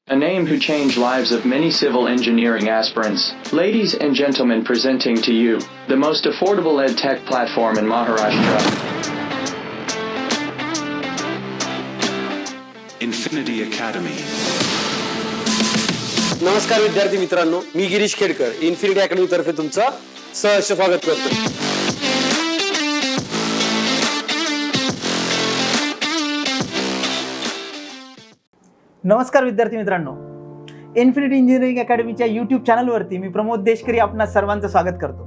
A name who changed lives of many civil engineering aspirants. Ladies and gentlemen, presenting to you the most affordable ed tech platform in Maharashtra. Infinity Academy. नमस्कार विद्यार्थी मित्रांनो, मी Girish Khedkar infinity academy तर्फे तुमचं सहर्ष स्वागत करतो. नमस्कार विद्यार्थी मित्रांनो, इन्फिनिटी इंजिनिअरिंग अकॅडमीच्या यूट्यूब चॅनलवरती मी प्रमोद देशकरी आपणा सर्वांचं स्वागत करतो.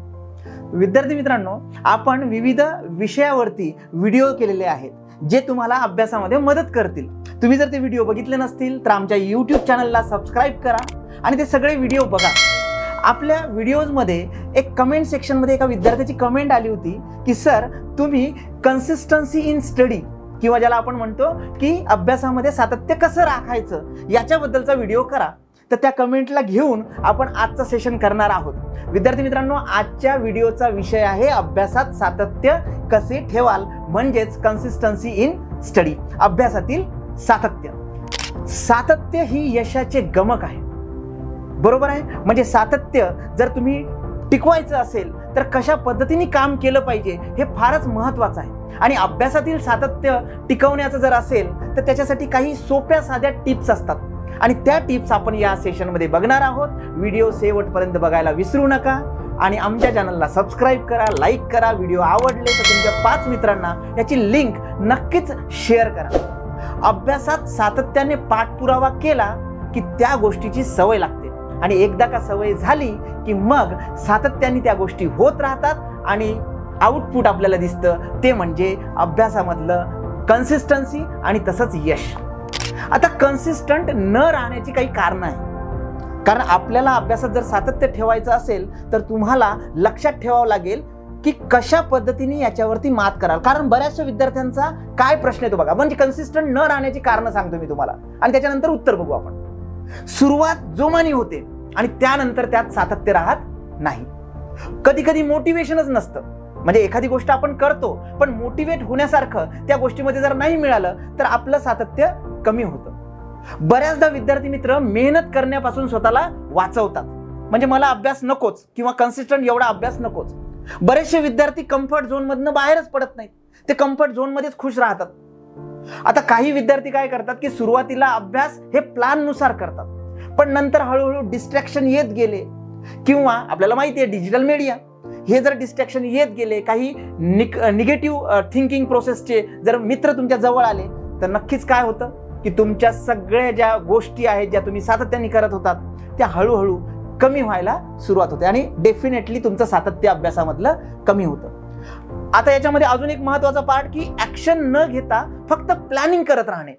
विद्यार्थी मित्रांनो, आपण विविध विषयावरती व्हिडिओ केलेले आहेत जे तुम्हाला अभ्यासामध्ये मदत करतील. तुम्ही जर ते व्हिडिओ बघितले नसतील तर आमच्या यूट्यूब चॅनलला सबस्क्राईब करा आणि ते सगळे व्हिडिओ बघा. आपल्या व्हिडिओजमध्ये एक कमेंट सेक्शनमध्ये एका विद्यार्थ्याची कमेंट आली होती की सर, तुम्ही कन्सिस्टन्सी इन स्टडी किंवा ज्याला आपण म्हणतो की अभ्यासामध्ये सातत्य कसं राखायचं याच्याबद्दलचा व्हिडिओ करा. तर त्या कमेंटला घेऊन आपण आजचं सेशन करणार आहोत. विद्यार्थी मित्रांनो, आजच्या व्हिडिओचा विषय आहे अभ्यासात सातत्य कसे ठेवाल, म्हणजेच कन्सिस्टन्सी इन स्टडी, अभ्यासातील सातत्य. सातत्य ही यशाचे गमक आहे, बरोबर आहे. म्हणजे सातत्य जर तुम्ही टिकवायचं असेल तर कशा पद्धतीने काम केलं पाहिजे हे फारच महत्त्वाचं आहे. आणि अभ्यासातील सातत्य टिकवण्याचं जर असेल तर त्याच्यासाठी काही सोप्या साध्या टिप्स असतात आणि त्या टिप्स आपण या सेशनमध्ये बघणार आहोत. व्हिडिओ शेवटपर्यंत बघायला विसरू नका आणि आमच्या चॅनलला सबस्क्राईब करा, लाईक करा. व्हिडिओ आवडले तर तुमच्या 5 मित्रांना याची लिंक नक्कीच शेअर करा. अभ्यासात सातत्याने पाठपुरावा केला की त्या गोष्टीची सवय लागते आणि एकदा का सवय झाली की मग सातत्याने त्या गोष्टी होत राहतात आणि आउटपुट आपल्याला दिसतं, ते म्हणजे अभ्यासामधलं कन्सिस्टन्सी आणि तसंच यश. आता कन्सिस्टंट न राहण्याची काही कारणं आहेत. कारण आपल्याला अभ्यासात जर सातत्य ठेवायचं असेल तर तुम्हाला लक्षात ठेवावं लागेल की कशा पद्धतीने याच्यावरती मात कराल. कारण बऱ्याचशा विद्यार्थ्यांचा काय प्रश्न येतो बघा, म्हणजे कन्सिस्टंट न राहण्याची कारणं सांगतो मी तुम्हाला आणि त्याच्यानंतर उत्तर बघू आपण. सुरुवात जोमानी होते आणि त्यानंतर त्यात सातत्य राहत नाही. कधी कधी मोटिवेशनच नसतं, म्हणजे एखादी गोष्ट आपण करतो पण मोटिवेट होण्यासारखं त्या गोष्टीमध्ये जर नाही मिळालं तर आपलं सातत्य कमी होतं. बऱ्याचदा विद्यार्थी मित्र मेहनत करण्यापासून स्वतःला वाचवतात, म्हणजे मला अभ्यास नकोच किंवा कन्सिस्टंट एवढा अभ्यास नकोच. बरेचसे विद्यार्थी कम्फर्ट झोनमधनं बाहेरच पडत नाहीत, ते कम्फर्ट झोनमध्येच खुश राहतात. आता काही विद्यार्थी काय करतात की सुरुवातीला अभ्यास हे प्लॅन नुसार करतात, पण नंतर हळूहळू डिस्ट्रॅक्शन येत गेले किंवा आपल्याला माहिती आहे डिजिटल मीडिया हे जर डिस्ट्रॅक्शन येत गेले, काही निगेटिव्ह थिंकिंग प्रोसेसचे जर मित्र तुमच्या जवळ आले तर नक्कीच काय होतं की तुमच्या सगळ्या ज्या गोष्टी आहेत ज्या तुम्ही सातत्याने करत होतात त्या हळूहळू कमी व्हायला सुरुवात होते आणि डेफिनेटली तुमचं सातत्य अभ्यासामधलं कमी होतं. आता याच्यामध्ये अजून एक महत्त्वाचा पार्ट की ऍक्शन न घेता फक्त प्लॅनिंग करत राहणे.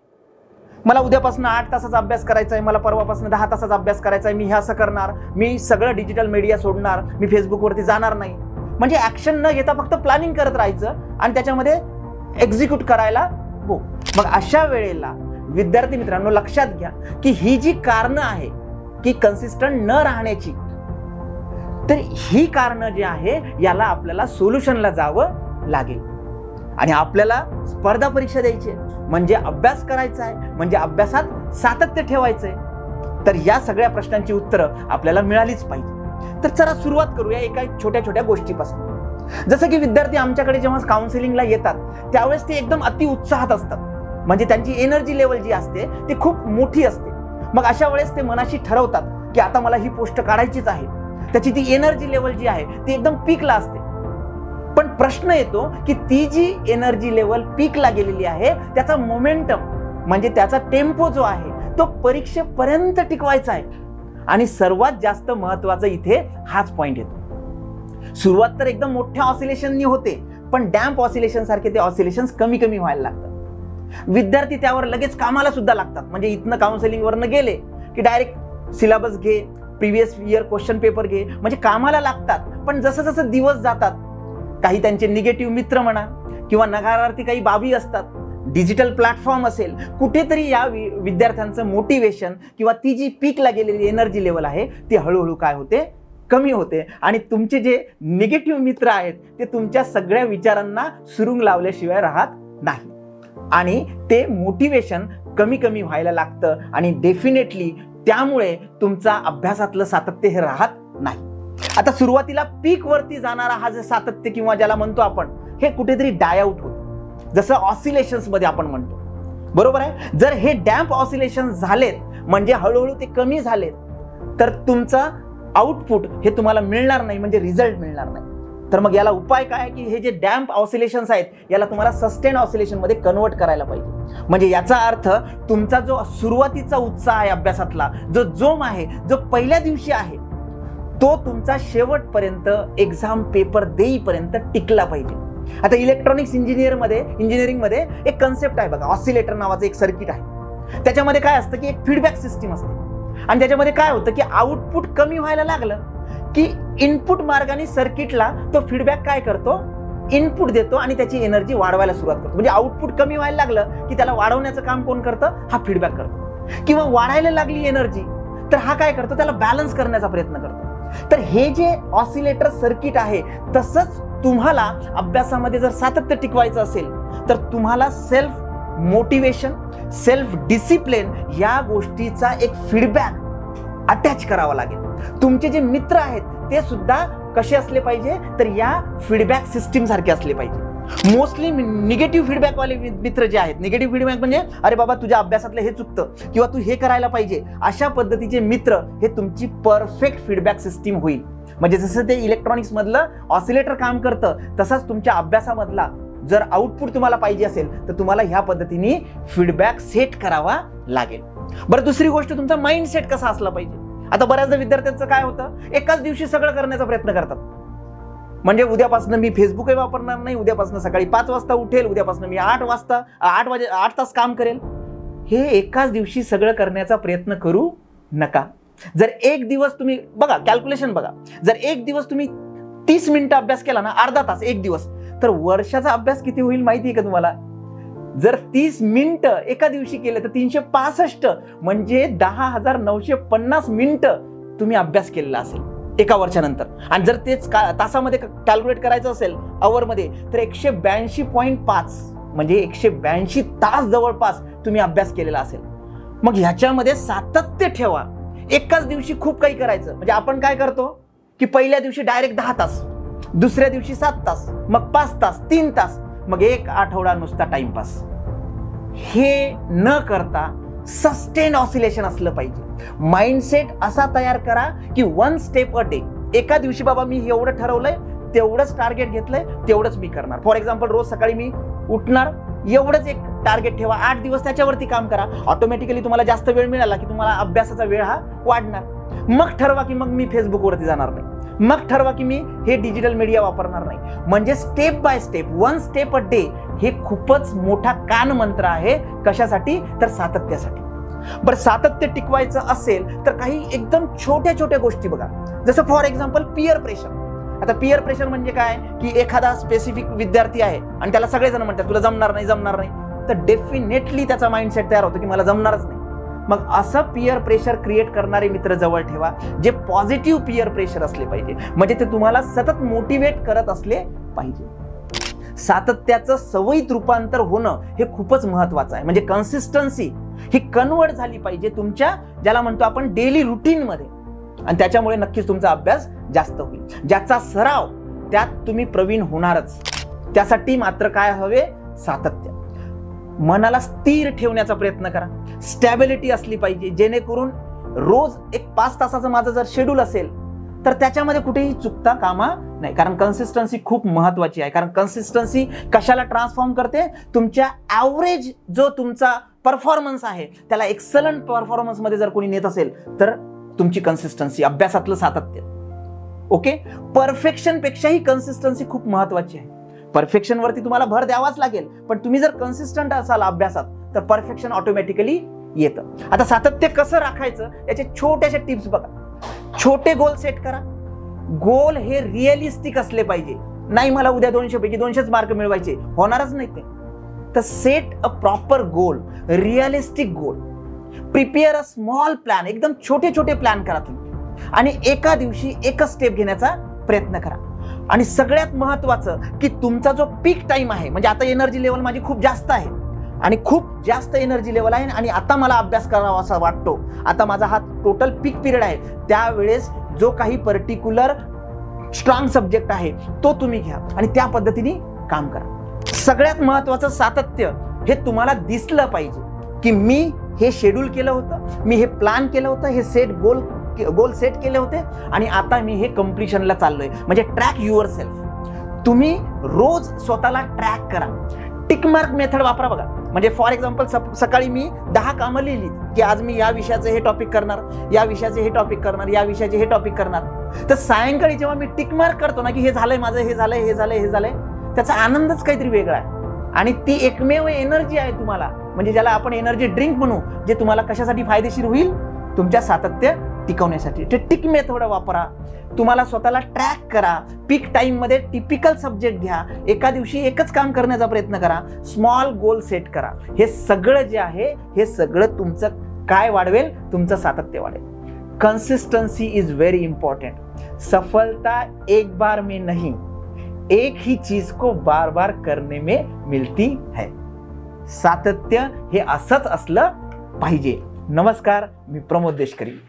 मला उद्यापासून 8 तासाचा अभ्यास करायचा आहे, मला परवापासून 10 तासाचा अभ्यास करायचा आहे, मी हे असं करणार, मी सगळं डिजिटल मीडिया सोडणार, मी फेसबुकवरती जाणार नाही. म्हणजे ऍक्शन न घेता फक्त प्लॅनिंग करत राहायचं आणि त्याच्यामध्ये एक्झिक्यूट करायला हो. मग अशा वेळेला विद्यार्थी मित्रांनो लक्षात घ्या की ही जी कारणं आहे की कन्सिस्टंट न राहण्याची, तर ही कारणं जी आहे याला आपल्याला सोल्युशनला जावं लागेल. आणि आपल्याला स्पर्धा परीक्षा द्यायची आहे, म्हणजे अभ्यास करायचा आहे, म्हणजे अभ्यासात सातत्य ठेवायचं आहे. तर या सगळ्या प्रश्नांची उत्तरं आपल्याला मिळालीच पाहिजे. तर चला सुरुवात करूया एका छोट्या छोट्या गोष्टीपासून. जसं की विद्यार्थी आमच्याकडे जेव्हा काउन्सिलिंगला येतात त्यावेळेस ते एकदम अति उत्साहात असतात, म्हणजे त्यांची एनर्जी लेवल जी असते ती खूप मोठी असते. मग अशा वेळेस ते मनाशी ठरवतात की आता मला ही पोस्ट काढायचीच आहे. त्याची ती एनर्जी लेवल जी आहे ती एकदम पीकला असते. पण प्रश्न येतो की ती जी एनर्जी लेवल पीकला गेलेली आहे त्याचा मोमेंटम म्हणजे त्याचा टेम्पो जो आहे तो परीक्षेपर्यंत टिकवायचा आहे. आणि सर्वात जास्त महत्वाचं इथे हाच पॉइंट येतो. सुरुवात तर एकदम मोठ्या ऑसिलेशननी होते, पण डॅम्प ऑसिलेशन सारखे ते ऑसिलेशन्स कमी कमी व्हायला लागतात. विद्यार्थी त्यावर लगेच कामाला सुद्धा लागतात. म्हणजे इथनं काउन्सिलिंग वरनं गेले की डायरेक्ट सिलेबस घे, प्रिव्हियस इयर क्वेश्चन पेपर घे, म्हणजे कामाला लागतात. पण जसं जसं दिवस जातात काही त्यांचे निगेटिव्ह मित्र म्हणा किंवा नकारार्थी काही बाबी असतात, डिजिटल प्लॅटफॉर्म असेल, कुठेतरी या विद्यार्थ्यांचं मोटिवेशन किंवा ती जी पीकला गेलेली एनर्जी लेवल आहे ती हळूहळू काय होते, कमी होते. आणि तुमचे जे निगेटिव्ह मित्र आहेत ते तुमच्या सगळ्या विचारांना सुरुंग लावल्याशिवाय राहत नाही आणि ते मोटिवेशन कमी कमी व्हायला लागतं आणि डेफिनेटली त्यामुळे तुमचा अभ्यासातलं सातत्य हे राहत नाही. आता सुरुवातीला पीक वरती जाणारा हा जे सातत्य किंवा ज्याला म्हणतो आपण, हे कुठेतरी डायआउट होतं, जसं ऑसिलेशन्स मध्ये आपण म्हणतो. बरोबर आहे. जर हे डॅम्प ऑसिलेशन झालेत म्हणजे हळूहळू ते कमी झालेत, तर तुमचा आउटपुट हे तुम्हाला मिळणार नाही, म्हणजे रिझल्ट मिळणार नाही. तर मग याला उपाय काय, की हे जे डॅम्प ऑसिलेशन्स आहेत याला तुम्हाला सस्टेन ऑसिलेशन मध्ये कन्वर्ट करायला पाहिजे. म्हणजे याचा अर्थ तुमचा जो सुरुवातीचा उत्साह आहे अभ्यासातला, जो जोम आहे, जो पहिल्या दिवशी आहे, तो तुमचा शेवटपर्यंत एक्झाम पेपर देईपर्यंत टिकला पाहिजे. आता इलेक्ट्रॉनिक्स इंजिनिअरिंग मध्ये एक कन्सेप्ट आहे बघा, ऑसिलेटर नावाचं एक सर्किट आहे. त्याच्यामध्ये काय असतं की एक फीडबॅक सिस्टीम असते, आणि त्याच्यामध्ये काय होतं की आउटपुट कमी व्हायला लागलं की इनपुट मार्गाने सर्किटला तो फीडबॅक काय करतो, इनपुट देतो आणि त्याची एनर्जी वाढवायला सुरुवात करतो. म्हणजे आउटपुट कमी व्हायला लागलं की त्याला वाढवण्याचं काम कोण करतं, हा फीडबॅक करतो. किंवा वाढायला लागली एनर्जी तर हा काय करतो, त्याला बॅलन्स करण्याचा प्रयत्न करतो. तर हे जे ऑसिलेटर सर्किट आहे, तसंच तुम्हाला अभ्यासामध्ये जर सातत्य टिकवायचं असेल तर तुम्हाला सेल्फ मोटिवेशन, सेल्फ डिसिप्लिन या गोष्टीचा एक फीडबॅक अटॅच करावा लागेल. तुमचे जे मित्र आहेत ते सुद्धा कसे असले पाहिजे, तर या फीडबॅक सिस्टीम सारखे असले पाहिजे. मोस्टली निगेटिव्ह फीडबॅक वाले मित्र जे आहेत, निगेटिव्ह फीडबॅक म्हणजे अरे बाबा तुझ्या अभ्यासातलं हे चुकतं किंवा तू हे करायला पाहिजे, अशा पद्धतीचे मित्र हे तुमची परफेक्ट फीडबॅक सिस्टीम होईल. म्हणजे जसं ते इलेक्ट्रॉनिक्स मधलं ऑसिलेटर काम करतं, तसाच तुमच्या अभ्यासामधला जर आउटपुट तुम्हाला पाहिजे असेल तर तुम्हाला ह्या पद्धतीने फीडबॅक सेट करावा लागेल. बरं, दुसरी गोष्ट, तुमचा माइंड सेट कसा असला पाहिजे. आता बऱ्याचदा विद्यार्थ्यांचं काय होतं, एकाच दिवशी सगळं करण्याचा प्रयत्न करतात. म्हणजे उद्यापासून मी फेसबुकही वापरणार नाही, उद्यापासून सकाळी 5 वाजता उठेल, उद्यापासून मी 8 तास काम करेल. हे एकाच दिवशी सगळं करण्याचा प्रयत्न करू नका. जर एक दिवस तुम्ही बघा, कॅल्क्युलेशन बघा, जर एक दिवस तुम्ही 30 मिनिटं अभ्यास केला ना, अर्धा तास एक दिवस, तर वर्षाचा अभ्यास किती होईल माहिती आहे का तुम्हाला. जर 30 मिनिटं एका दिवशी केले तर 365 म्हणजे 10,950 मिनिटं तुम्ही अभ्यास केलेला असेल एका वर्षानंतर. आणि जर तेच तासामध्ये कॅल्क्युलेट करायचं असेल, अवरमध्ये, तर 182.5 म्हणजे 182 तास जवळपास तुम्ही अभ्यास केलेला असेल. मग ह्याच्यामध्ये सातत्य ठेवा. एकाच दिवशी खूप काही करायचं म्हणजे आपण काय करतो की पहिल्या दिवशी डायरेक्ट 10 तास, दुसऱ्या दिवशी 7 तास, मग 5 तास, 3 तास, मग एक आठवडा नुसता टाइमपास. हे न करता सस्टेन ऑसिलेशन असलं पाहिजे. माइंडसेट असा तयार करा की 1 स्टेप अ डे. एका दिवशी बाबा मी एवढं ठरवलंय, तेवढंच टार्गेट घेतलंय, तेवढंच मी करणार. फॉर एक्झाम्पल, रोज सकाळी मी उठणार, एवढंच एक टार्गेट ठेवा. 8 दिवस त्याच्यावरती काम करा. ऑटोमॅटिकली तुम्हाला जास्त वेळ मिळाला की तुम्हाला अभ्यासाचा वेळ हा वाढणार. मग ठरवा की मग मी फेसबुकवरती जाणार नाही, मग ठरवा की मी हे डिजिटल मीडिया वापरणार नाही. म्हणजे step by step, 1 step a day हे खूपच मोठा कान मंत्र आहे. कशासाठी, तर सातत्यासाठी. बरं, सातत्य टिकवायचं असेल तर काही एकदम छोट्या छोट्या गोष्टी बघा. जसं फॉर एक्झाम्पल पियर प्रेशर. आता पियर प्रेशर म्हणजे काय, की एखादा स्पेसिफिक विद्यार्थी आहे आणि त्याला सगळेजण म्हणतात तुला जमणार नाही, तर डेफिनेटली त्याचा माइंडसेट तयार होतो की मला जमणारच नाही. मग असं पियर प्रेशर क्रिएट करणारे मित्र जवळ ठेवा, जे पॉझिटिव्ह पियर प्रेशर असले पाहिजे. म्हणजे ते तुम्हाला सतत मोटिवेट करत असले पाहिजे. सातत्याचं सवयीत रूपांतर होणं हे खूपच महत्वाचं आहे. म्हणजे कन्सिस्टन्सी ही कन्वर्ट झाली पाहिजे तुमच्या, ज्याला म्हणतो आपण, डेली रुटीन मध्ये. आणि त्याच्यामुळे नक्कीच तुमचा अभ्यास जास्त होईल. ज्याचा सराव त्यात तुम्ही प्रवीण होणारच. त्यासाठी मात्र काय हवे, सातत्य. मनाला स्थिर ठेवण्याचा प्रयत्न करा. स्टॅबिलिटी असली पाहिजे, जेणेकरून रोज एक 5 तासाचं माझं जर शेड्यूल असेल तर त्याच्यामध्ये कुठेही चुकता कामा नाही. कारण कन्सिस्टन्सी खूप महत्वाची आहे. कारण कन्सिस्टन्सी कशाला ट्रान्सफॉर्म करते, तुमच्या ॲव्हरेज जो तुमचा परफॉर्मन्स आहे त्याला एक्सलंट परफॉर्मन्स मध्ये जर कोणी नेत असेल तर तुमची कन्सिस्टन्सी, अभ्यासातलं सातत्य. ओके, परफेक्शन पेक्षाही कन्सिस्टन्सी खूप महत्वाची आहे. परफेक्शन वरती तुम्हाला भर द्यावाच लागेल, पण तुम्ही जर कन्सिस्टंट असाल अभ्यासात तर परफेक्शन ऑटोमॅटिकली येतं. आता सातत्य कसं राखायचं याचे छोट्याशा टिप्स बघा. छोटे गोल सेट करा. गोल हे रिअलिस्टिक असले पाहिजे. नाही मला उद्या 200 पैकी 200च मार्क मिळवायचे, होणारच नाही ते. तर set a proper goal, realistic goal. Prepare a small plan. एकदम छोटे छोटे प्लॅन करा तुम्ही आणि एका दिवशी एकच स्टेप घेण्याचा प्रयत्न करा. आणि सगळ्यात महत्वाचं की तुमचा जो पीक टाइम आहे, म्हणजे आता एनर्जी लेवल माझी खूप जास्त आहे, आणि खूप जास्त एनर्जी लेवल आहे आणि आता मला अभ्यास करावा असा वाटतो, आता माझा हा टोटल पीक पिरियड आहे, त्यावेळेस जो काही पर्टिक्युलर स्ट्रॉंग सब्जेक्ट आहे तो तुम्ही घ्या आणि त्या पद्धतीने काम करा. सगळ्यात महत्त्वाचं सातत्य हे तुम्हाला दिसलं पाहिजे की मी हे शेड्यूल केलं होतं, मी हे प्लॅन केलं होतं, हे गोल सेट केले होते आणि आता मी हे कम्प्लिशनला चाललोय. म्हणजे ट्रॅक युअर सेल्फ. तुम्ही रोज स्वतःला ट्रॅक करा. टिक मार्क मेथड वापरा बघा. म्हणजे फॉर एक्झाम्पल सकाळी मी 10 कामं लिहिली की आज मी या विषयाचं हे टॉपिक करणार, या विषयाचे हे टॉपिक करणार, या विषयाचे हे टॉपिक करणार. तर सायंकाळी जेव्हा मी टिक मार्क करतो ना की हे झालंय माझं, हे झालंय, हे झालंय, हे झालंय, त्याचा आनंदच काहीतरी वेगळा आहे. आणि ती एकमेव एनर्जी आहे तुम्हाला, म्हणजे ज्याला आपण एनर्जी ड्रिंक म्हणू, जे तुम्हाला कशासाठी फायदेशीर होईल, तुमच्या सातत्य टिकवण्यासाठी. ते टिक मेथड वापरा. तुम्हाला स्वतःला ट्रॅक करा. पीक टाइम मध्ये टिपिकल सब्जेक्ट घ्या. एका दिवशी एकच काम करण्याचा प्रयत्न करा. स्मॉल गोल सेट करा. हे सगळं जे आहे हे सगळं तुमचं काय वाढवेल, तुमचं सातत्य वाढेल. Consistency is very important. सफलता एक बार में नहीं, एक ही चीज को बार बार करने में मिलती है. सातत्य हे असंच असलं पाहिजे. नमस्कार, मी प्रमोद देशकरी.